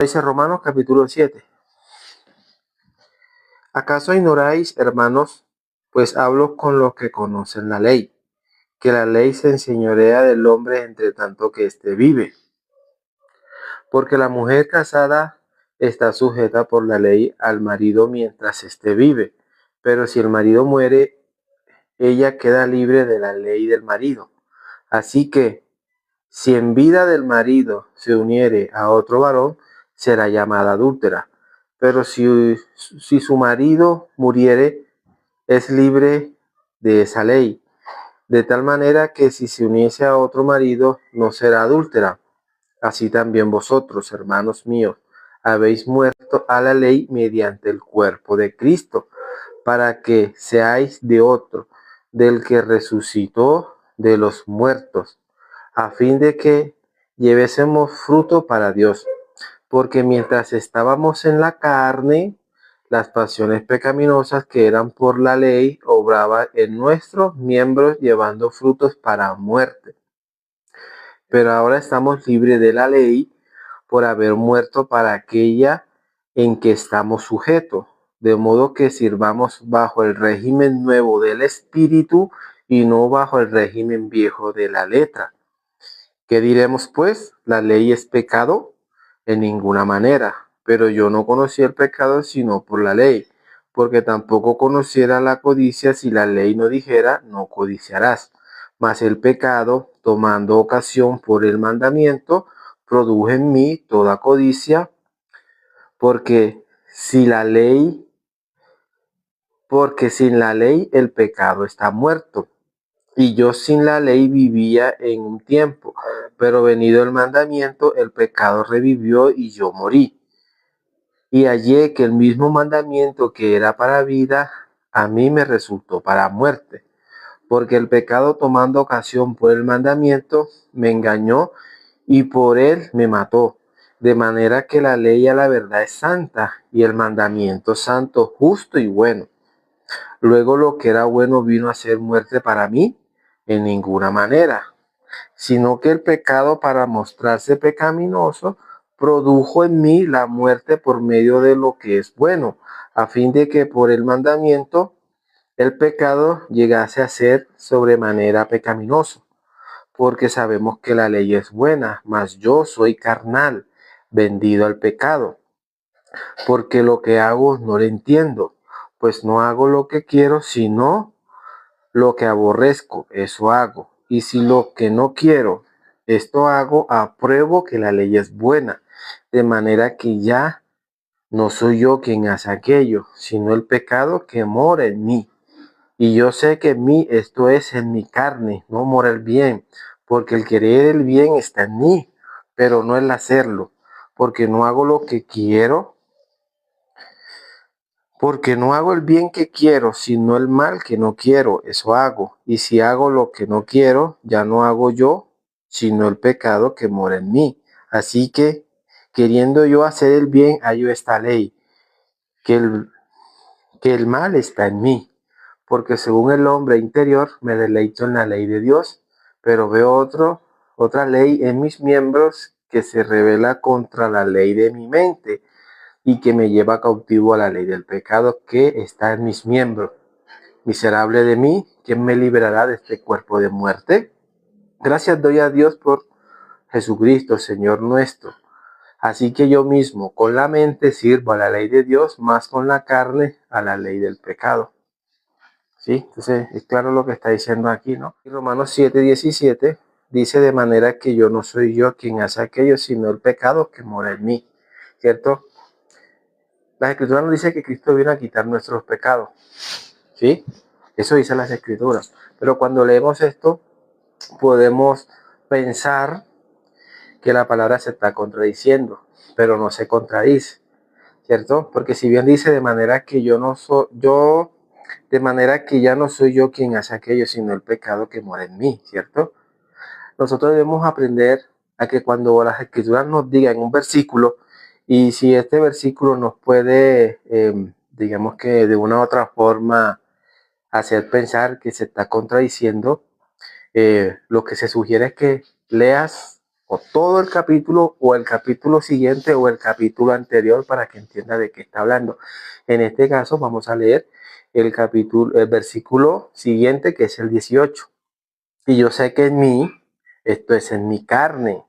Dice Romanos capítulo 7. ¿Acaso ignoráis, hermanos? Pues hablo con los que conocen la ley, que la ley se enseñorea del hombre entre tanto que éste vive. Porque la mujer casada está sujeta por la ley al marido mientras éste vive. Pero si el marido muere, ella queda libre de la ley del marido. Así que, si en vida del marido se uniere a otro varón, será llamada adúltera. Pero si su marido muriere, es libre de esa ley. De tal manera que si se uniese a otro marido, no será adúltera. Así también vosotros, hermanos míos, habéis muerto a la ley mediante el cuerpo de Cristo, para que seáis de otro, del que resucitó de los muertos, a fin de que llevésemos fruto para Dios. Porque mientras estábamos en la carne, las pasiones pecaminosas que eran por la ley obraban en nuestros miembros llevando frutos para muerte. Pero ahora estamos libres de la ley por haber muerto para aquella en que estamos sujetos, de modo que sirvamos bajo el régimen nuevo del Espíritu y no bajo el régimen viejo de la letra. ¿Qué diremos pues? ¿La ley es pecado? En ninguna manera. Pero yo no conocí el pecado sino por la ley, porque tampoco conociera la codicia si la ley no dijera, no codiciarás. Mas el pecado, tomando ocasión por el mandamiento, produjo en mí toda codicia, porque si la ley, porque sin la ley el pecado está muerto. Y yo sin la ley vivía en un tiempo, pero venido el mandamiento, el pecado revivió y yo morí. Y hallé que el mismo mandamiento que era para vida, a mí me resultó para muerte. Porque el pecado, tomando ocasión por el mandamiento, me engañó y por él me mató. De manera que la ley a la verdad es santa y el mandamiento santo, justo y bueno. Luego lo que era bueno vino a ser muerte para mí, en ninguna manera, sino que el pecado, para mostrarse pecaminoso, produjo en mí la muerte por medio de lo que es bueno, a fin de que por el mandamiento el pecado llegase a ser sobremanera pecaminoso. Porque sabemos que la ley es buena, mas yo soy carnal, vendido al pecado, porque lo que hago no lo entiendo, pues no hago lo que quiero, sino lo que aborrezco, eso hago. Y si lo que no quiero, esto hago, apruebo que la ley es buena, de manera que ya no soy yo quien hace aquello, sino el pecado que mora en mí. Y yo sé que en mí, esto es en mi carne, no mora el bien, porque el querer el bien está en mí, pero no el hacerlo, porque no hago lo que quiero, porque no hago el bien que quiero, sino el mal que no quiero, eso hago. Y si hago lo que no quiero, ya no hago yo, sino el pecado que mora en mí. Así que, queriendo yo hacer el bien, hallo esta ley, que el mal está en mí. Porque según el hombre interior, me deleito en la ley de Dios, pero veo otra ley en mis miembros que se revela contra la ley de mi mente y que me lleva cautivo a la ley del pecado que está en mis miembros. Miserable de mí, ¿quién me librará de este cuerpo de muerte? Gracias doy a Dios por Jesucristo, Señor nuestro. Así que yo mismo con la mente sirvo a la ley de Dios, más con la carne a la ley del pecado. ¿Sí? Entonces es claro lo que está diciendo aquí, ¿no? Y Romanos 7:17 dice: de manera que yo no soy yo quien hace aquello, sino el pecado que mora en mí. ¿Cierto? Las escrituras nos dicen que Cristo vino a quitar nuestros pecados, ¿sí? Eso dice las escrituras. Pero cuando leemos esto, podemos pensar que la palabra se está contradiciendo, pero no se contradice, ¿cierto? Porque si bien dice de manera que de manera que ya no soy yo quien hace aquello, sino el pecado que mora en mí, ¿cierto? Nosotros debemos aprender a que cuando las escrituras nos digan un versículo, y si este versículo nos puede, digamos que de una u otra forma, hacer pensar que se está contradiciendo, lo que se sugiere es que leas o todo el capítulo siguiente, o el capítulo anterior, para que entienda de qué está hablando. En este caso vamos a leer el versículo siguiente, que es el 18. Y yo sé que en mí, esto es en mi carne,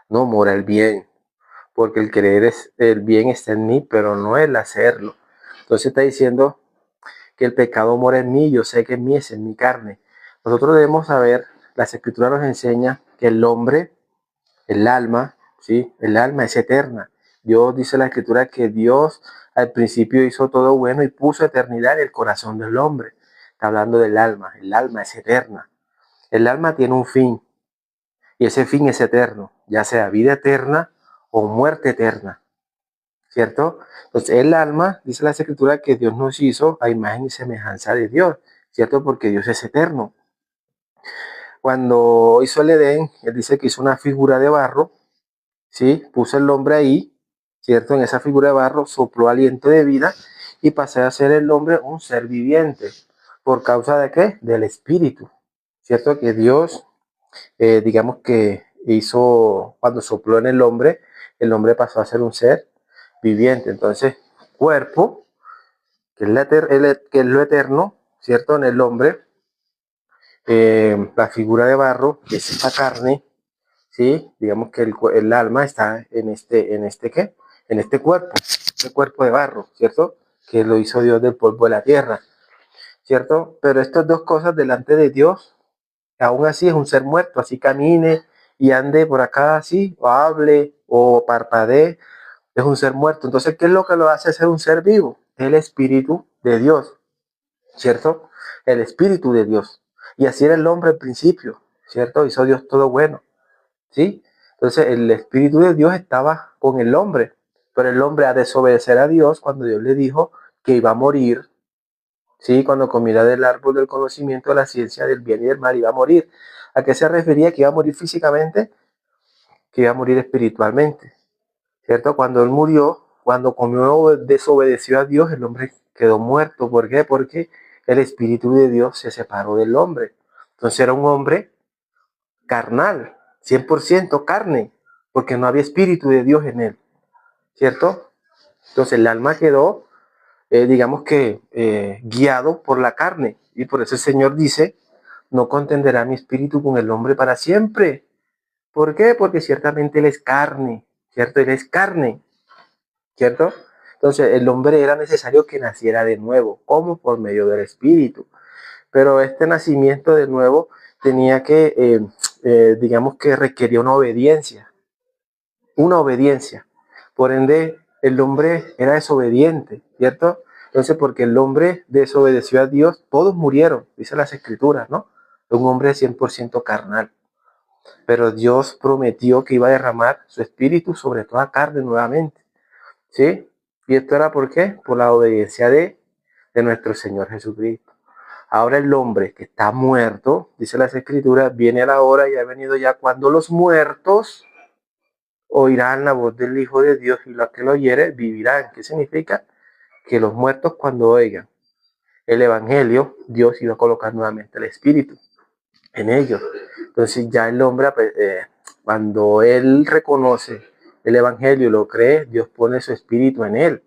no mora el bien, porque el querer el bien está en mí, pero no el hacerlo. Entonces está diciendo que el pecado mora en mí, yo sé que en mí es en mi carne. Nosotros debemos saber, las escrituras nos enseña que el hombre, el alma, ¿sí? El alma es eterna. Dios dice en la escritura que Dios al principio hizo todo bueno y puso eternidad en el corazón del hombre. Está hablando del alma, el alma es eterna. El alma tiene un fin y ese fin es eterno, ya sea vida eterna o muerte eterna, ¿cierto? Entonces el alma, dice la escritura, que Dios nos hizo a imagen y semejanza de Dios, ¿cierto? Porque Dios es eterno. Cuando hizo el Edén, él dice que hizo una figura de barro, ¿sí? Puso el hombre ahí, ¿cierto? En esa figura de barro sopló aliento de vida y pasó a ser el hombre un ser viviente. ¿Por causa de qué? Del espíritu, ¿cierto? Que Dios, digamos que hizo, cuando sopló en el hombre pasó a ser un ser viviente. Entonces, cuerpo, que es lo eterno, ¿cierto? En el hombre, la figura de barro, que es esta carne, ¿sí? Digamos que el alma está ¿qué? En este cuerpo de barro, ¿cierto? Que lo hizo Dios del polvo de la tierra, ¿cierto? Pero estas dos cosas delante de Dios, aún así es un ser muerto, así camine y ande por acá así, o hable, o parpadee, es un ser muerto. Entonces, ¿qué es lo que lo hace ser un ser vivo? El Espíritu de Dios, ¿cierto? El Espíritu de Dios. Y así era el hombre al principio, ¿cierto? Hizo Dios todo bueno, ¿sí? Entonces el Espíritu de Dios estaba con el hombre, pero el hombre a desobedecer a Dios cuando Dios le dijo que iba a morir, ¿sí? Cuando comiera del árbol del conocimiento de la ciencia del bien y del mal, iba a morir. ¿A qué se refería? Que iba a morir físicamente, que iba a morir espiritualmente, ¿cierto? Cuando él murió, cuando comió, desobedeció a Dios, el hombre quedó muerto. ¿Por qué? Porque el Espíritu de Dios se separó del hombre. Entonces era un hombre carnal, 100% carne, porque no había espíritu de Dios en él, ¿cierto? Entonces el alma quedó, digamos que, guiado por la carne, y por eso el Señor dice, no contenderá mi espíritu con el hombre para siempre. ¿Por qué? Porque ciertamente él es carne, ¿cierto? Él es carne, ¿cierto? Entonces el hombre era necesario que naciera de nuevo, como por medio del espíritu. Pero este nacimiento de nuevo tenía que, digamos que requería una obediencia. Por ende, el hombre era desobediente, ¿cierto? Entonces, porque el hombre desobedeció a Dios, todos murieron, dice las escrituras, ¿no? Un hombre 100% carnal. Pero Dios prometió que iba a derramar su espíritu sobre toda carne nuevamente, ¿sí? ¿Y esto era por qué? Por la obediencia de nuestro Señor Jesucristo. Ahora el hombre que está muerto, dice las escrituras, viene a la hora y ha venido ya cuando los muertos oirán la voz del Hijo de Dios y los que lo oyeren vivirán. ¿Qué significa? Que los muertos cuando oigan el Evangelio, Dios iba a colocar nuevamente el Espíritu en ellos. Entonces ya el hombre, cuando él reconoce el Evangelio y lo cree, Dios pone su Espíritu en él,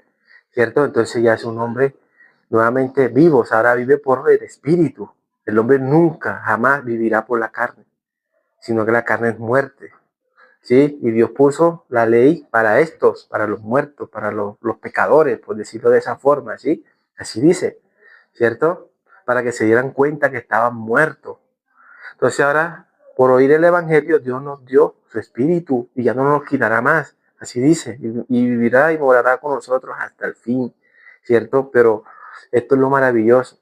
¿cierto? Entonces ya es un hombre nuevamente vivo, o sea, ahora vive por el Espíritu. El hombre nunca, jamás vivirá por la carne, sino que la carne es muerte, ¿sí? Y Dios puso la ley para estos, para los muertos, para los pecadores, por decirlo de esa forma, ¿sí? Así dice, ¿cierto? Para que se dieran cuenta que estaban muertos. Entonces ahora, por oír el Evangelio, Dios nos dio su Espíritu y ya no nos quitará más. Así dice, y vivirá y morará con nosotros hasta el fin, ¿cierto? Pero esto es lo maravilloso,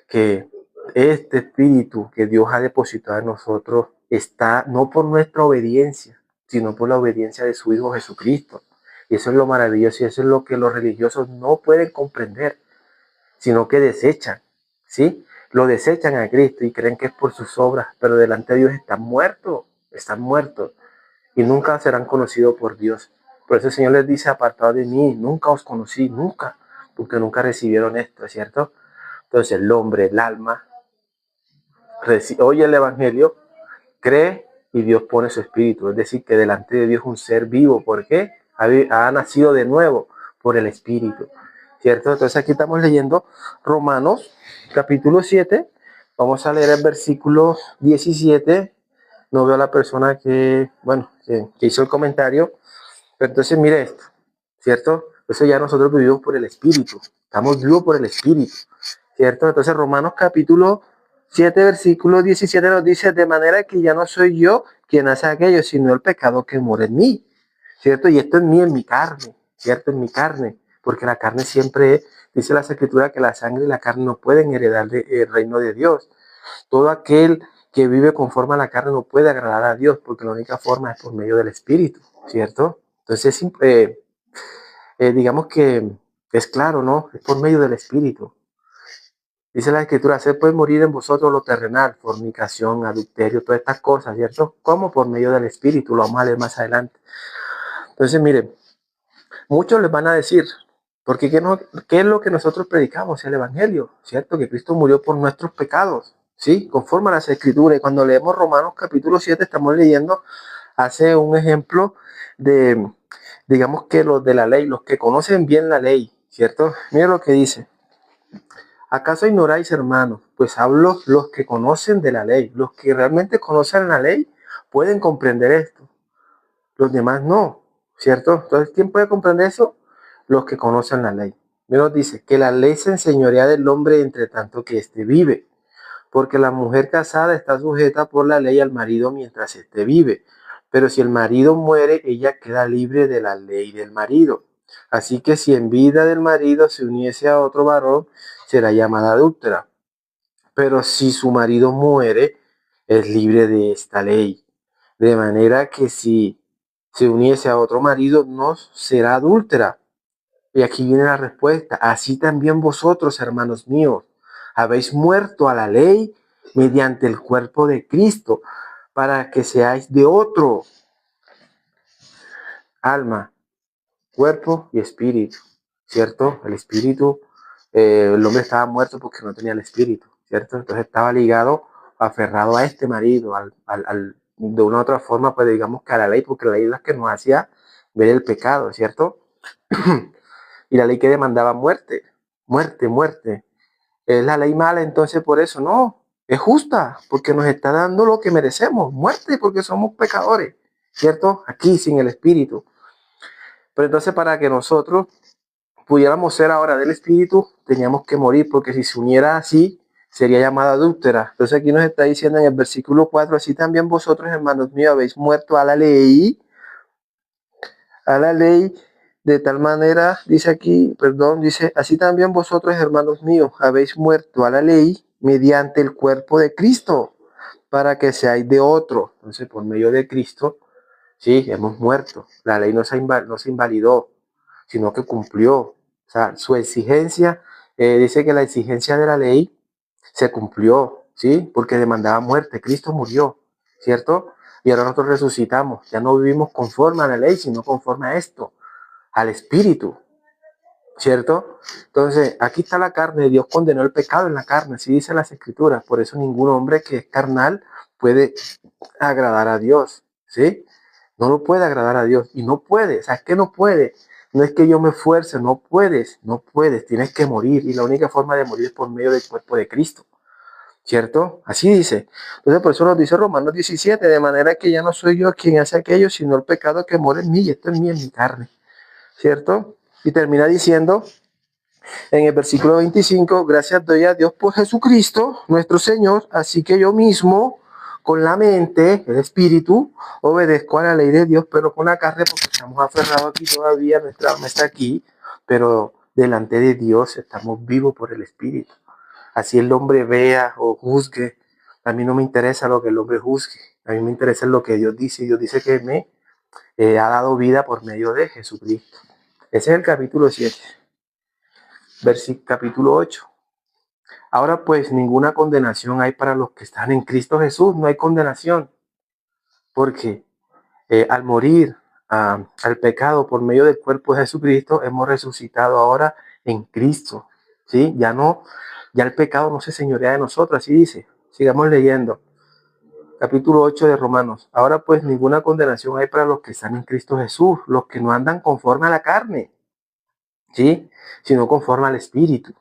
que este espíritu que Dios ha depositado en nosotros está no por nuestra obediencia, sino por la obediencia de su Hijo Jesucristo. Y eso es lo maravilloso y eso es lo que los religiosos no pueden comprender, sino que desechan, ¿sí? Lo desechan a Cristo y creen que es por sus obras, pero delante de Dios están muertos y nunca serán conocidos por Dios. Por eso el Señor les dice, apartado de mí, nunca os conocí, nunca, porque nunca recibieron esto, ¿cierto? Entonces el hombre, el alma, oye el Evangelio, cree y Dios pone su espíritu. Es decir, que delante de Dios es un ser vivo. ¿Por qué? Ha nacido de nuevo por el espíritu. ¿Cierto? Entonces aquí estamos leyendo Romanos capítulo 7. Vamos a leer el versículo 17. No veo a la persona que hizo el comentario. Pero entonces mire esto, ¿cierto? Eso ya nosotros vivimos por el espíritu. Estamos vivos por el espíritu. ¿Cierto? Entonces Romanos capítulo 7, versículo 17 nos dice, de manera que ya no soy yo quien hace aquello, sino el pecado que mora en mí, ¿cierto? Y esto en mí, en mi carne, ¿cierto? En mi carne, porque la carne siempre, dice la Escritura, que la sangre y la carne no pueden heredar el reino de Dios. Todo aquel que vive conforme a la carne no puede agradar a Dios, porque la única forma es por medio del Espíritu, ¿cierto? Entonces, digamos que es claro, ¿no? Es por medio del Espíritu. Dice la Escritura, se puede morir en vosotros lo terrenal, fornicación, adulterio, todas estas cosas, ¿cierto? ¿Cómo? Por medio del Espíritu, lo vamos a leer más adelante. Entonces, miren, muchos les van a decir, porque ¿qué es lo que nosotros predicamos? El Evangelio, ¿cierto? Que Cristo murió por nuestros pecados, ¿sí? Conforme a las Escrituras. Y cuando leemos Romanos capítulo 7, estamos leyendo, hace un ejemplo de, digamos que los de la ley, los que conocen bien la ley, ¿cierto? Miren lo que dice. ¿Acaso ignoráis, hermanos? Pues hablo los que conocen de la ley. Los que realmente conocen la ley pueden comprender esto. Los demás no, ¿cierto? Entonces, ¿quién puede comprender eso? Los que conocen la ley. Nos dice que la ley se enseñorea del hombre entre tanto que éste vive. Porque la mujer casada está sujeta por la ley al marido mientras éste vive. Pero si el marido muere, ella queda libre de la ley del marido. Así que si en vida del marido se uniese a otro varón, será llamada adúltera. Pero si su marido muere, es libre de esta ley. De manera que si se uniese a otro marido, no será adúltera. Y aquí viene la respuesta. Así también vosotros, hermanos míos, habéis muerto a la ley mediante el cuerpo de Cristo, para que seáis de otro alma, cuerpo y espíritu, ¿cierto? El espíritu, el hombre estaba muerto porque no tenía el espíritu, ¿cierto? Entonces estaba ligado, aferrado a este marido, de una u otra forma, pues digamos que a la ley, porque la ley es la que nos hacía ver el pecado, ¿cierto? Y la ley que demandaba muerte, muerte, muerte. Es la ley mala, entonces por eso no, es justa, porque nos está dando lo que merecemos, muerte, porque somos pecadores, ¿cierto? Aquí sin el espíritu. Pero entonces para que nosotros pudiéramos ser ahora del espíritu, teníamos que morir, porque si se uniera así, sería llamada adúltera. Entonces aquí nos está diciendo en el versículo 4, así también vosotros, hermanos míos, habéis muerto a la ley, de tal manera, dice aquí, perdón, dice, así también vosotros, hermanos míos, habéis muerto a la ley mediante el cuerpo de Cristo, para que seáis de otro. Entonces, por medio de Cristo, sí, hemos muerto. La ley no se invalidó, sino que cumplió. O sea, su exigencia, dice que la exigencia de la ley se cumplió, ¿sí? Porque demandaba muerte. Cristo murió, ¿cierto? Y ahora nosotros resucitamos. Ya no vivimos conforme a la ley, sino conforme a esto, al Espíritu, ¿cierto? Entonces, aquí está la carne. Dios condenó el pecado en la carne, así dicen las Escrituras. Por eso ningún hombre que es carnal puede agradar a Dios, ¿sí? No lo puede agradar a Dios y no puede, o sea, es que no puede. No es que yo me esfuerce, no puedes, no puedes, tienes que morir y la única forma de morir es por medio del cuerpo de Cristo, ¿cierto? Así dice. Entonces por eso nos dice Romanos 17, de manera que ya no soy yo quien hace aquello, sino el pecado que mora en mí y esto en mí, en mi carne, ¿cierto? Y termina diciendo en el versículo 25, gracias doy a Dios por Jesucristo, nuestro Señor, así que yo mismo, con la mente, el espíritu, obedezco a la ley de Dios, pero con la carne, porque estamos aferrados aquí todavía, nuestra alma está aquí, pero delante de Dios estamos vivos por el espíritu. Así el hombre vea o juzgue, a mí no me interesa lo que el hombre juzgue, a mí me interesa lo que Dios dice, y Dios dice que me ha dado vida por medio de Jesucristo. Ese es el capítulo 7. Capítulo 8. Ahora pues ninguna condenación hay para los que están en Cristo Jesús, no hay condenación, porque al morir al pecado por medio del cuerpo de Jesucristo, hemos resucitado ahora en Cristo, ¿sí? Ya el pecado no se señorea de nosotros, así dice, sigamos leyendo. Capítulo 8 de Romanos. Ahora pues ninguna condenación hay para los que están en Cristo Jesús, los que no andan conforme a la carne, ¿sí? Sino conforme al Espíritu.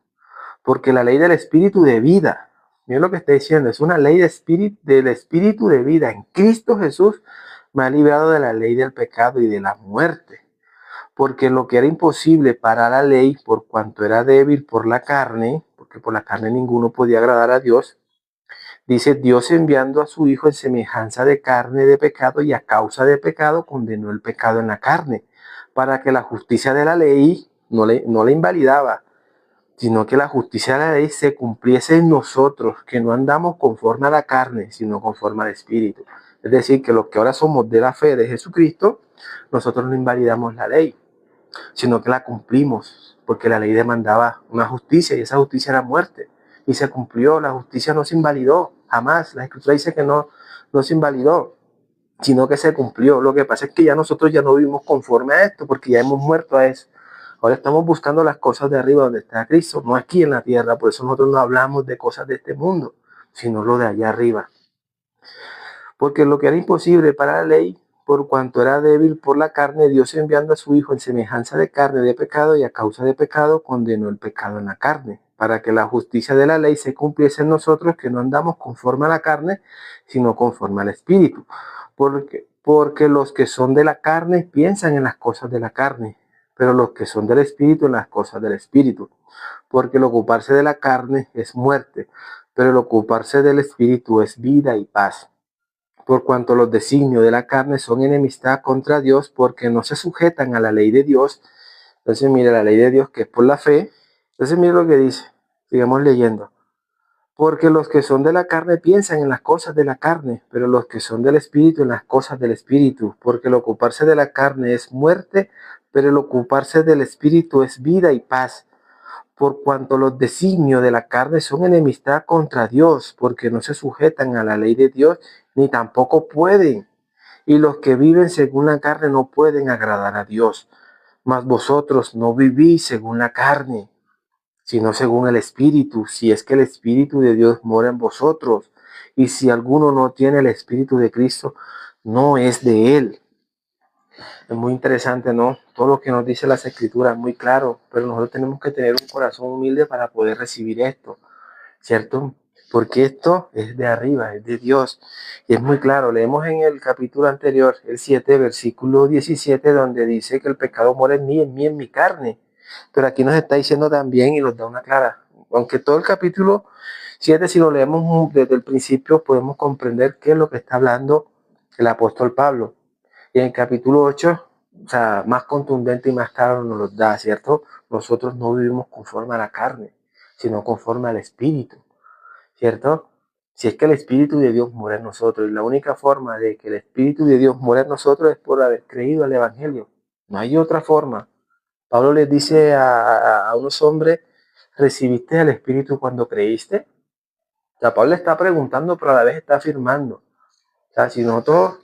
Porque la ley del Espíritu de vida, miren lo que está diciendo, es una ley del Espíritu de vida. En Cristo Jesús me ha librado de la ley del pecado y de la muerte. Porque lo que era imposible para la ley, por cuanto era débil por la carne, porque por la carne ninguno podía agradar a Dios, dice, Dios enviando a su Hijo en semejanza de carne de pecado y a causa de pecado condenó el pecado en la carne, para que la justicia de la ley no le invalidaba, sino que la justicia de la ley se cumpliese en nosotros, que no andamos conforme a la carne, sino conforme al Espíritu. Es decir, que los que ahora somos de la fe de Jesucristo, nosotros no invalidamos la ley, sino que la cumplimos, porque la ley demandaba una justicia y esa justicia era muerte. Y se cumplió, la justicia no se invalidó, jamás. La Escritura dice que no se invalidó, sino que se cumplió. Lo que pasa es que ya nosotros ya no vivimos conforme a esto, porque ya hemos muerto a eso. Ahora estamos buscando las cosas de arriba donde está Cristo, no aquí en la tierra. Por eso nosotros no hablamos de cosas de este mundo, sino lo de allá arriba. Porque lo que era imposible para la ley, por cuanto era débil por la carne, Dios enviando a su Hijo en semejanza de carne de pecado y a causa de pecado condenó el pecado en la carne, para que la justicia de la ley se cumpliese en nosotros, que no andamos conforme a la carne, sino conforme al Espíritu. Porque los que son de la carne piensan en las cosas de la carne, pero los que son del Espíritu en las cosas del Espíritu. Porque el ocuparse de la carne es muerte, pero el ocuparse del Espíritu es vida y paz. Por cuanto los designios de la carne son enemistad contra Dios, porque no se sujetan a la ley de Dios. Entonces mire la ley de Dios, que es por la fe. Entonces mire lo que dice, sigamos leyendo. Porque los que son de la carne piensan en las cosas de la carne, pero los que son del Espíritu en las cosas del Espíritu. Porque el ocuparse de la carne es muerte, pero el ocuparse del Espíritu es vida y paz. Por cuanto los designios de la carne son enemistad contra Dios, porque no se sujetan a la ley de Dios, ni tampoco pueden. Y los que viven según la carne no pueden agradar a Dios. Mas vosotros no vivís según la carne, sino según el Espíritu, si es que el Espíritu de Dios mora en vosotros. Y si alguno no tiene el Espíritu de Cristo, no es de él. Es muy interesante, ¿no? Todo lo que nos dice las Escrituras es muy claro, pero nosotros tenemos que tener un corazón humilde para poder recibir esto, ¿cierto? Porque esto es de arriba, es de Dios. Y es muy claro, leemos en el capítulo anterior, el 7, versículo 17, donde dice que el pecado mora en mí, en mi carne. Pero aquí nos está diciendo también y nos da una clara, aunque todo el capítulo 7, si lo leemos desde el principio, podemos comprender qué es lo que está hablando el apóstol Pablo. Y en el capítulo 8, o sea, más contundente y más claro nos lo da, ¿cierto? Nosotros no vivimos conforme a la carne, sino conforme al Espíritu, ¿cierto? Si es que el Espíritu de Dios mora en nosotros, y la única forma de que el Espíritu de Dios mora en nosotros es por haber creído al Evangelio. No hay otra forma. Pablo les dice a unos hombres, ¿recibiste el Espíritu cuando creíste? O sea, Pablo está preguntando, pero a la vez está afirmando. O sea, si nosotros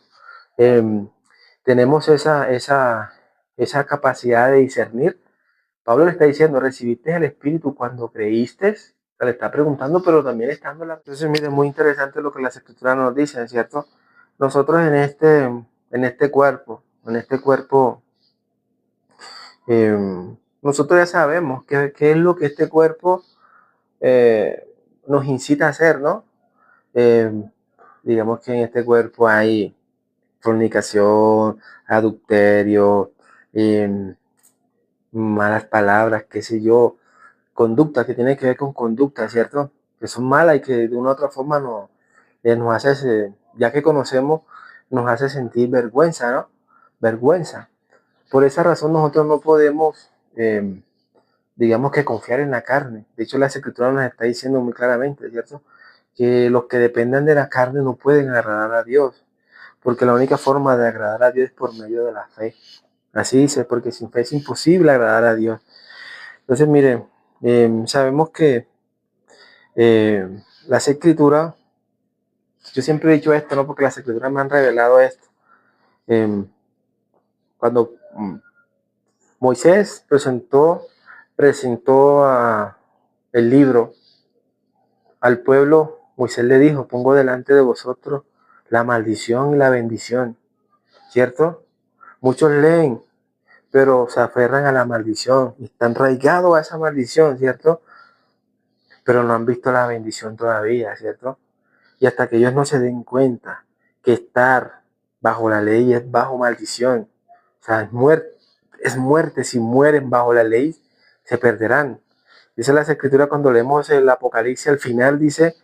tenemos esa capacidad de discernir, Pablo le está diciendo, ¿recibiste el Espíritu cuando creíste? O sea, le está preguntando, pero también está dando la... Entonces, mire, muy interesante lo que las Escrituras nos dicen, ¿cierto? Nosotros en este cuerpo, nosotros ya sabemos qué es lo que este cuerpo nos incita a hacer, ¿no? Eh, digamos que en este cuerpo hay fornicación, adulterio, malas palabras, qué sé yo, conducta que tiene que ver con conducta, ¿cierto? Que son malas y que de una u otra forma nos hace, ya que conocemos, nos hace sentir vergüenza, ¿no? Vergüenza. Por esa razón nosotros no podemos, digamos que confiar en la carne. De hecho, la Escritura nos está diciendo muy claramente, ¿cierto? Que los que dependan de la carne no pueden agradar a Dios, porque la única forma de agradar a Dios es por medio de la fe. Así dice, porque sin fe es imposible agradar a Dios. Entonces, miren, sabemos que las escrituras, yo siempre he dicho esto, ¿no? Porque las escrituras me han revelado esto. Cuando Moisés presentó el libro al pueblo, Moisés le dijo, pongo delante de vosotros la maldición y la bendición, ¿cierto? Muchos leen, pero se aferran a la maldición y están arraigados a esa maldición, ¿cierto? Pero no han visto la bendición todavía, ¿cierto? Y hasta que ellos no se den cuenta que estar bajo la ley es bajo maldición, o sea, es muerte, si mueren bajo la ley, se perderán. Dice las escrituras cuando leemos el Apocalipsis, al final dice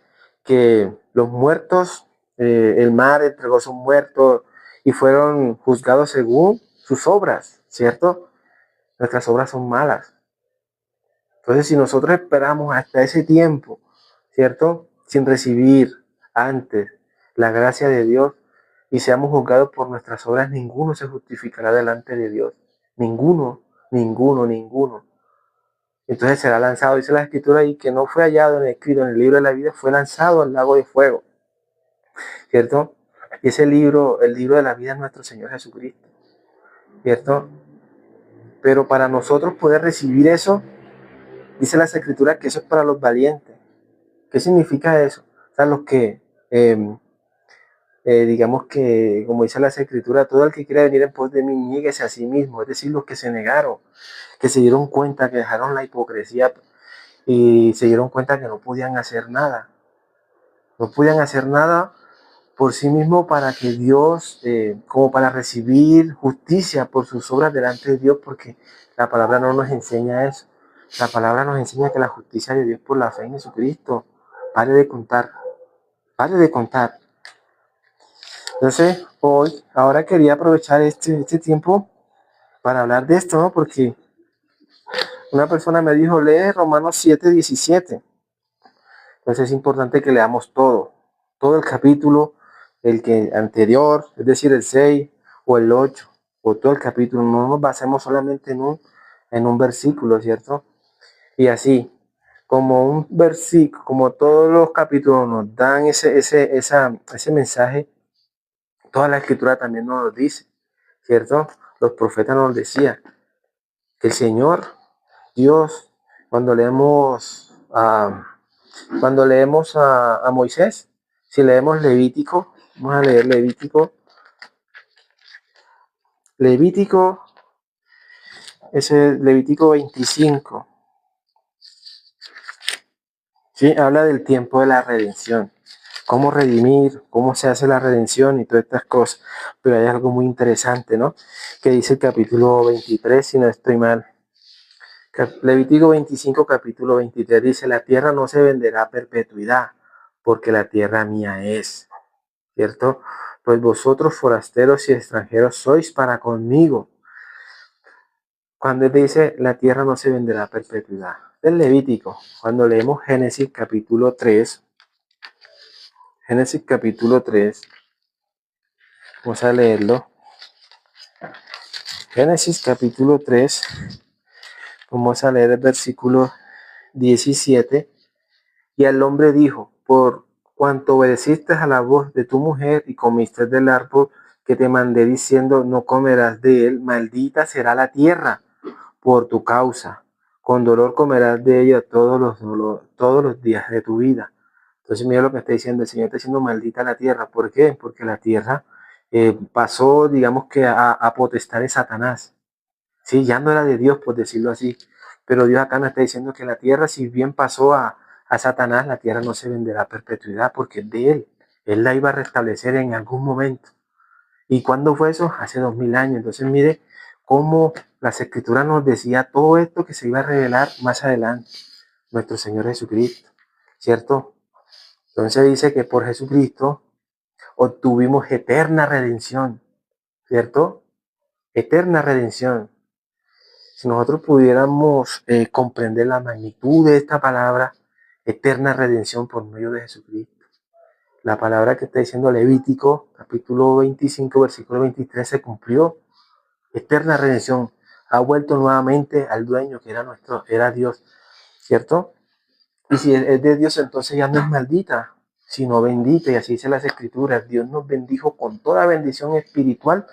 que los muertos, el mar entregó sus muertos y fueron juzgados según sus obras, ¿cierto? Nuestras obras son malas. Entonces, si nosotros esperamos hasta ese tiempo, ¿cierto? Sin recibir antes la gracia de Dios y seamos juzgados por nuestras obras, ninguno se justificará delante de Dios. Ninguno, ninguno, ninguno. Entonces será lanzado, dice la escritura, y que no fue hallado en escrito en el libro de la vida, fue lanzado al lago de fuego, ¿cierto? Y ese libro, el libro de la vida es nuestro Señor Jesucristo, ¿cierto? Pero para nosotros poder recibir eso, dice las escrituras que eso es para los valientes. ¿Qué significa eso? O sea, los que, digamos que, como dice las escrituras, todo el que quiera venir en pos de mí, niéguese a sí mismo, es decir, los que se negaron, que se dieron cuenta, que dejaron la hipocresía y se dieron cuenta que no podían hacer nada. No podían hacer nada por sí mismo para que Dios, como para recibir justicia por sus obras delante de Dios, porque la palabra no nos enseña eso. La palabra nos enseña que la justicia de Dios por la fe en Jesucristo. Pare de contar, pare de contar. Entonces, ahora quería aprovechar este tiempo para hablar de esto, ¿no? Porque una persona me dijo, lee Romanos 7:17. Entonces es importante que leamos todo el capítulo, el que anterior, es decir, el 6 o el 8, o todo el capítulo. No nos basemos solamente en un versículo, ¿cierto? Y así, como un versículo, como todos los capítulos nos dan ese mensaje, toda la escritura también nos lo dice, ¿cierto? Los profetas nos decían que el Señor, Dios, cuando leemos a Moisés, si leemos Levítico, vamos a leer Levítico, ese Levítico 25, ¿sí? Habla del tiempo de la redención, cómo redimir, cómo se hace la redención y todas estas cosas. Pero hay algo muy interesante, ¿no? Que dice el capítulo 23, si no estoy mal. Levítico 25, capítulo 23 dice, la tierra no se venderá a perpetuidad, porque la tierra mía es, ¿cierto? Pues vosotros forasteros y extranjeros sois para conmigo. Cuando él dice, la tierra no se venderá a perpetuidad. El Levítico, cuando leemos Génesis capítulo 3, vamos a leerlo. Génesis capítulo 3, vamos a leer el versículo 17. Y el hombre dijo, por cuanto obedeciste a la voz de tu mujer y comiste del árbol que te mandé diciendo, no comerás de él, maldita será la tierra por tu causa. Con dolor comerás de ella todos los días de tu vida. Entonces mira lo que está diciendo, el Señor está diciendo maldita la tierra. ¿Por qué? Porque la tierra pasó, digamos que a potestad de Satanás. Sí, ya no era de Dios, por decirlo así. Pero Dios acá nos está diciendo que la tierra, si bien pasó a Satanás, la tierra no se venderá a perpetuidad porque es de Él. Él la iba a restablecer en algún momento. ¿Y cuándo fue eso? Hace 2000 años. Entonces mire cómo las escrituras nos decía todo esto que se iba a revelar más adelante. Nuestro Señor Jesucristo, ¿cierto? Entonces dice que por Jesucristo obtuvimos eterna redención, ¿cierto? Eterna redención. Si nosotros pudiéramos comprender la magnitud de esta palabra, eterna redención por medio de Jesucristo. La palabra que está diciendo Levítico, capítulo 25, versículo 23, se cumplió. Eterna redención. Ha vuelto nuevamente al dueño que era Dios, ¿cierto? Y si es de Dios, entonces ya no es maldita, sino bendita. Y así dice las escrituras. Dios nos bendijo con toda bendición espiritual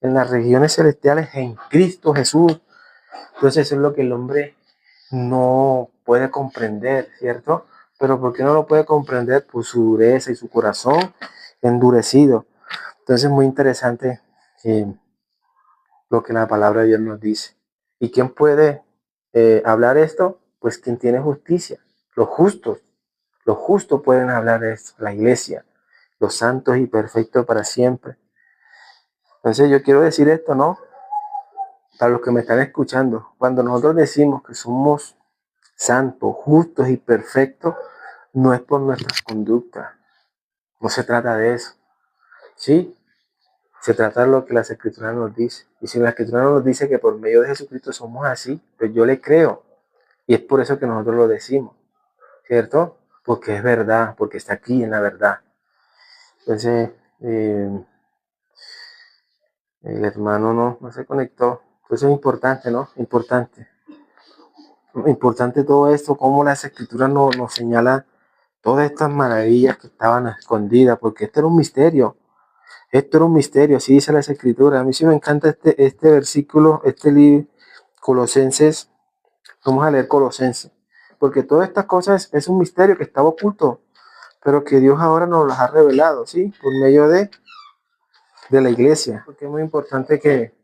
en las regiones celestiales en Cristo Jesús. Entonces eso es lo que el hombre no puede comprender, ¿cierto? Pero ¿por qué no lo puede comprender? Por su dureza y su corazón endurecido. Entonces, muy interesante lo que la palabra de Dios nos dice. ¿Y quién puede hablar esto? Pues quien tiene justicia, los justos. Los justos pueden hablar de esto, la iglesia, los santos y perfectos para siempre. Entonces yo quiero decir esto, ¿no? Para los que me están escuchando, cuando nosotros decimos que somos santos, justos y perfectos, no es por nuestras conductas, no se trata de eso, ¿sí? Se trata de lo que las escrituras nos dice. Y si la escritura nos dice que por medio de Jesucristo somos así, pues yo le creo. Y es por eso que nosotros lo decimos, ¿cierto? Porque es verdad, porque está aquí en la verdad. Entonces, el hermano no se conectó. Eso es importante, ¿no? Importante. Importante todo esto, cómo las escrituras nos señalan todas estas maravillas que estaban escondidas, porque esto era un misterio. Esto era un misterio, así dice las escrituras. A mí sí me encanta este versículo, este libro, Colosenses. Vamos a leer Colosenses, porque todas estas cosas es un misterio que estaba oculto, pero que Dios ahora nos las ha revelado, ¿sí? Por medio de la iglesia. Porque es muy importante que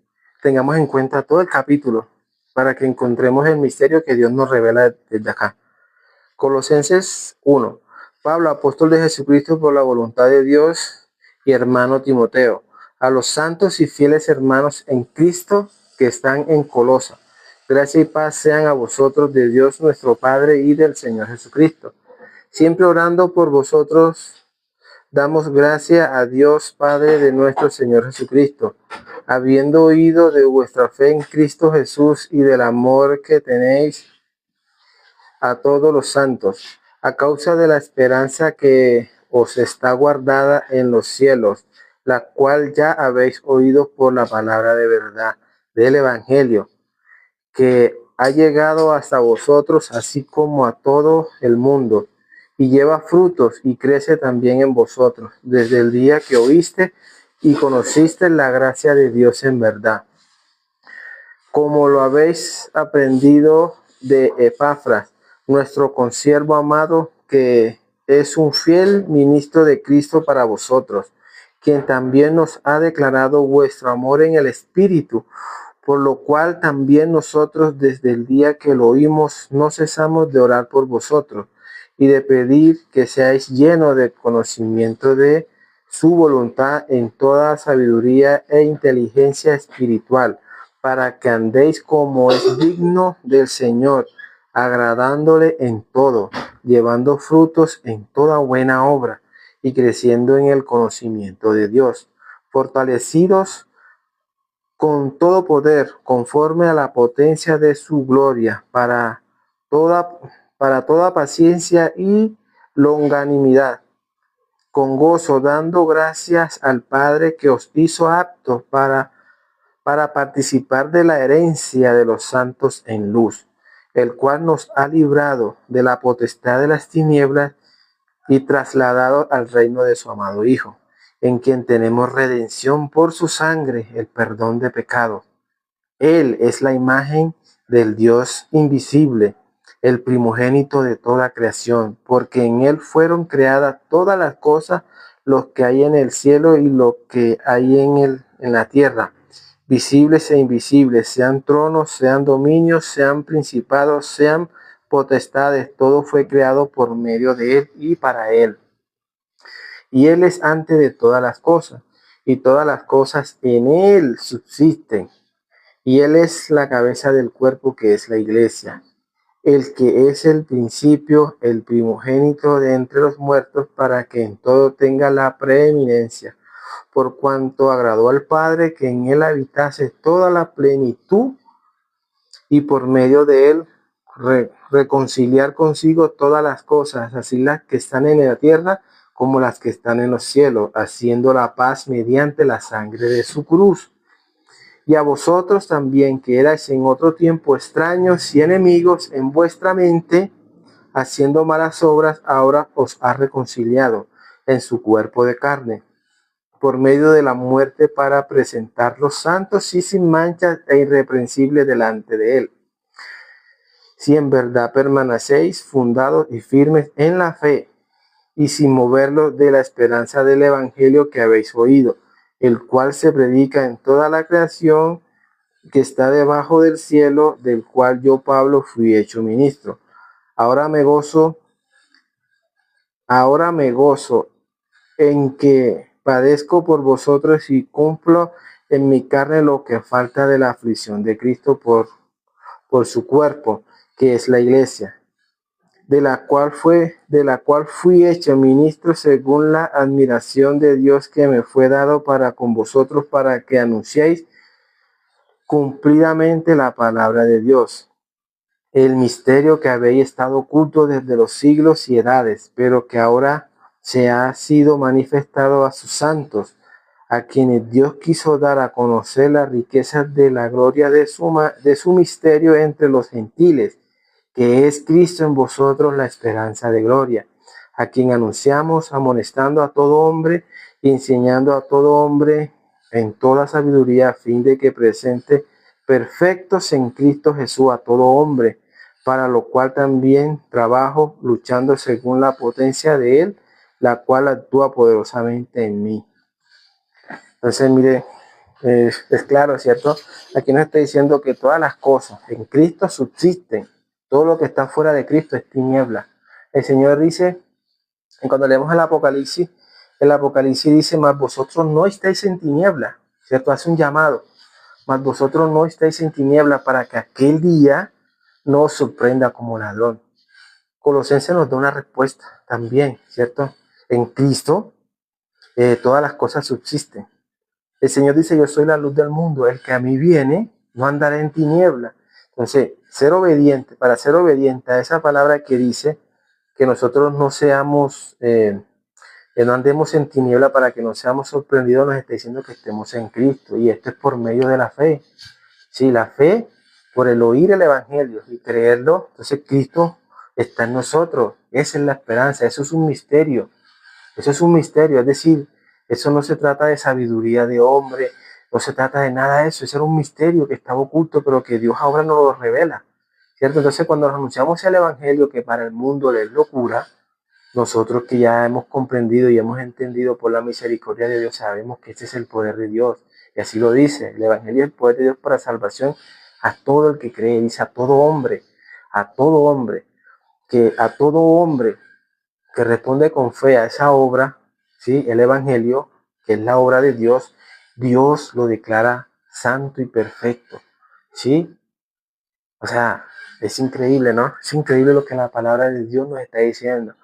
tengamos en cuenta todo el capítulo para que encontremos el misterio que Dios nos revela desde acá. Colosenses 1. Pablo, apóstol de Jesucristo por la voluntad de Dios, y hermano Timoteo, a los santos y fieles hermanos en Cristo que están en Colosa. Gracia y paz sean a vosotros de Dios nuestro Padre y del Señor Jesucristo. Siempre orando por vosotros, damos gracia a Dios Padre de nuestro Señor Jesucristo, habiendo oído de vuestra fe en Cristo Jesús y del amor que tenéis a todos los santos, a causa de la esperanza que os está guardada en los cielos, la cual ya habéis oído por la palabra de verdad del Evangelio, que ha llegado hasta vosotros, así como a todo el mundo, y lleva frutos y crece también en vosotros, desde el día que oíste y conociste la gracia de Dios en verdad, como lo habéis aprendido de Epafras, nuestro consiervo amado, que es un fiel ministro de Cristo para vosotros, quien también nos ha declarado vuestro amor en el Espíritu, por lo cual también nosotros desde el día que lo oímos no cesamos de orar por vosotros y de pedir que seáis llenos de conocimiento de su voluntad en toda sabiduría e inteligencia espiritual, para que andéis como es digno del Señor, agradándole en todo, llevando frutos en toda buena obra y creciendo en el conocimiento de Dios, fortalecidos con todo poder, conforme a la potencia de su gloria, toda, para toda paciencia y longanimidad, con gozo, dando gracias al Padre que os hizo aptos para participar de la herencia de los santos en luz, el cual nos ha librado de la potestad de las tinieblas y trasladado al reino de su amado Hijo, en quien tenemos redención por su sangre, el perdón de pecados. Él es la imagen del Dios invisible, el primogénito de toda creación, porque en Él fueron creadas todas las cosas, lo que hay en el cielo y lo que hay en la tierra, visibles e invisibles, sean tronos, sean dominios, sean principados, sean potestades, todo fue creado por medio de Él y para Él. Y Él es antes de todas las cosas, y todas las cosas en Él subsisten. Y Él es la cabeza del cuerpo que es la iglesia, el que es el principio, el primogénito de entre los muertos, para que en todo tenga la preeminencia, por cuanto agradó al Padre que en Él habitase toda la plenitud y por medio de Él reconciliar consigo todas las cosas, así las que están en la tierra como las que están en los cielos, haciendo la paz mediante la sangre de su cruz. Y a vosotros también, que erais en otro tiempo extraños y enemigos en vuestra mente, haciendo malas obras, ahora os ha reconciliado en su cuerpo de carne, por medio de la muerte, para presentarlos santos y sin mancha e irreprensibles delante de Él. Si en verdad permanecéis fundados y firmes en la fe, y sin moverlos de la esperanza del Evangelio que habéis oído, el cual se predica en toda la creación que está debajo del cielo, del cual yo, Pablo, fui hecho ministro. Ahora me gozo, ahora me gozo en que padezco por vosotros y cumplo en mi carne lo que falta de la aflicción de Cristo por su cuerpo, que es la iglesia, de la cual fui hecho ministro según la admiración de Dios que me fue dado para con vosotros, para que anunciéis cumplidamente la palabra de Dios, el misterio que habéis estado oculto desde los siglos y edades, pero que ahora se ha sido manifestado a sus santos, a quienes Dios quiso dar a conocer las riquezas de la gloria de su misterio entre los gentiles, que es Cristo en vosotros la esperanza de gloria, a quien anunciamos amonestando a todo hombre y enseñando a todo hombre en toda sabiduría, a fin de que presente perfectos en Cristo Jesús a todo hombre, para lo cual también trabajo luchando según la potencia de Él, la cual actúa poderosamente en mí. Entonces, mire, es claro, ¿cierto? Aquí nos está diciendo que todas las cosas en Cristo subsisten. Todo lo que está fuera de Cristo es tiniebla. El Señor dice, y cuando leemos el Apocalipsis dice, mas vosotros no estáis en tiniebla, ¿cierto? Hace un llamado, mas vosotros no estáis en tiniebla para que aquel día no os sorprenda como ladrón. Colosenses nos da una respuesta también, ¿cierto? En Cristo todas las cosas subsisten. El Señor dice, yo soy la luz del mundo, el que a mí viene no andará en tiniebla. Entonces, ser obediente, para ser obediente a esa palabra que dice que nosotros no seamos, que no andemos en tiniebla para que no seamos sorprendidos, nos está diciendo que estemos en Cristo. Y esto es por medio de la fe. Sí, la fe por el oír el Evangelio y creerlo. Entonces Cristo está en nosotros. Esa es la esperanza, eso es un misterio. Eso es un misterio, es decir, eso no se trata de sabiduría de hombre, no se trata de nada de eso, eso era un misterio que estaba oculto, pero que Dios ahora nos lo revela, ¿cierto? Entonces cuando nos anunciamos el Evangelio, que para el mundo es locura, nosotros que ya hemos comprendido y hemos entendido por la misericordia de Dios, sabemos que este es el poder de Dios, y así lo dice, el Evangelio es el poder de Dios para salvación a todo el que cree, dice a todo hombre, que a todo hombre que responde con fe a esa obra, ¿sí? El Evangelio, que es la obra de Dios, Dios lo declara santo y perfecto, ¿sí? O sea, es increíble, ¿no? Es increíble lo que la palabra de Dios nos está diciendo.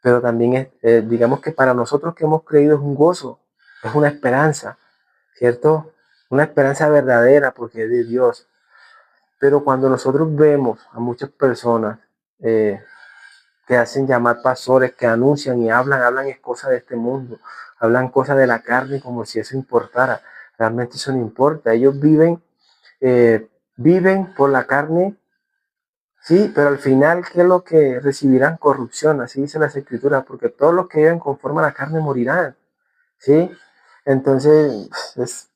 Pero también es, digamos que para nosotros que hemos creído es un gozo, es una esperanza, ¿cierto? Una esperanza verdadera porque es de Dios. Pero cuando nosotros vemos a muchas personas que hacen llamar pastores, que anuncian y hablan es cosas de este mundo, hablan cosas de la carne como si eso importara. Realmente eso no importa. Ellos viven por la carne, sí, pero al final, ¿qué es lo que recibirán? Corrupción, así dice las escrituras, porque todos los que viven conforme a la carne morirán, ¿sí? Entonces, es,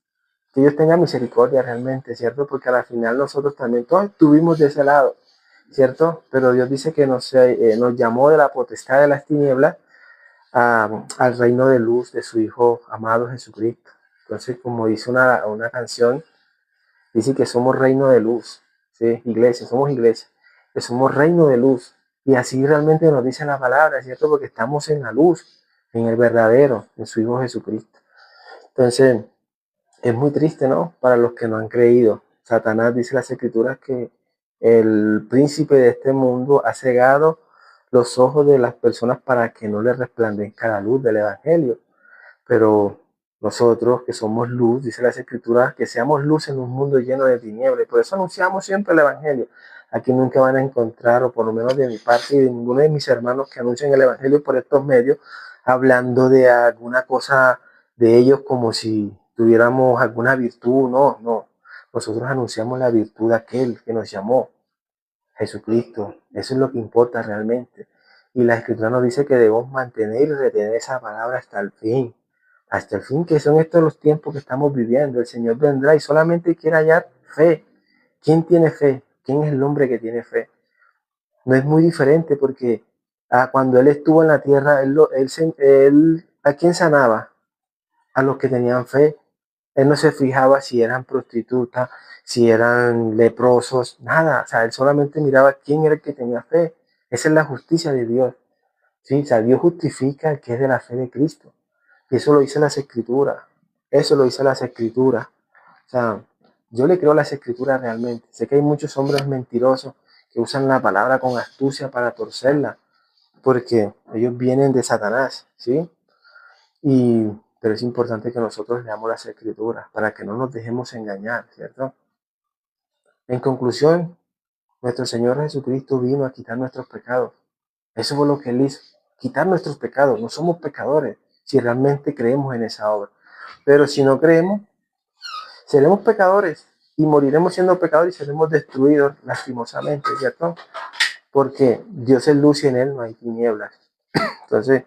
que Dios tenga misericordia realmente, ¿cierto? Porque al final nosotros también todos estuvimos de ese lado, ¿cierto? Pero Dios dice que nos llamó de la potestad de las tinieblas al reino de luz de su Hijo amado Jesucristo. Entonces, como dice una canción, dice que somos reino de luz, ¿sí? Somos iglesia, que somos reino de luz. Y así realmente nos dice la palabra, ¿cierto? Porque estamos en la luz, en el verdadero, en su Hijo Jesucristo. Entonces, es muy triste, ¿no? Para los que no han creído. Satanás dice en las escrituras que el príncipe de este mundo ha cegado los ojos de las personas para que no les resplandezca la luz del Evangelio. Pero nosotros que somos luz, dice las escrituras, que seamos luz en un mundo lleno de tinieblas. Por eso anunciamos siempre el Evangelio. Aquí nunca van a encontrar, o por lo menos de mi parte y de ninguno de mis hermanos que anuncian el Evangelio por estos medios, hablando de alguna cosa de ellos como si tuviéramos alguna virtud. No, no. Nosotros anunciamos la virtud de aquel que nos llamó, Jesucristo. Eso es lo que importa realmente. Y la escritura nos dice que debemos mantener y retener esa palabra hasta el fin, que son estos los tiempos que estamos viviendo. El Señor vendrá y solamente quiere hallar fe. ¿Quién tiene fe? ¿Quién es el hombre que tiene fe? No es muy diferente porque Cuando él estuvo en la tierra, él ¿a quién sanaba? A los que tenían fe. Él no se fijaba si eran prostitutas, si eran leprosos, nada. O sea, él solamente miraba quién era el que tenía fe. Esa es la justicia de Dios. ¿Sí? O sea, Dios justifica al que es de la fe de Cristo. Y eso lo dice las Escrituras. Eso lo dice las Escrituras. O sea, yo le creo a las Escrituras realmente. Sé que hay muchos hombres mentirosos que usan la palabra con astucia para torcerla, porque ellos vienen de Satanás, ¿sí? Pero es importante que nosotros leamos las Escrituras para que no nos dejemos engañar, ¿cierto? En conclusión, nuestro Señor Jesucristo vino a quitar nuestros pecados. Eso fue lo que Él hizo, quitar nuestros pecados. No somos pecadores si realmente creemos en esa obra. Pero si no creemos, seremos pecadores y moriremos siendo pecadores y seremos destruidos lastimosamente, ¿cierto? Porque Dios es luz y en Él no hay tinieblas. Entonces,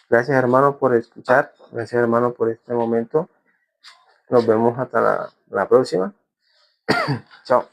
gracias hermano por escuchar, gracias hermano por este momento. Nos vemos hasta la próxima. Chao.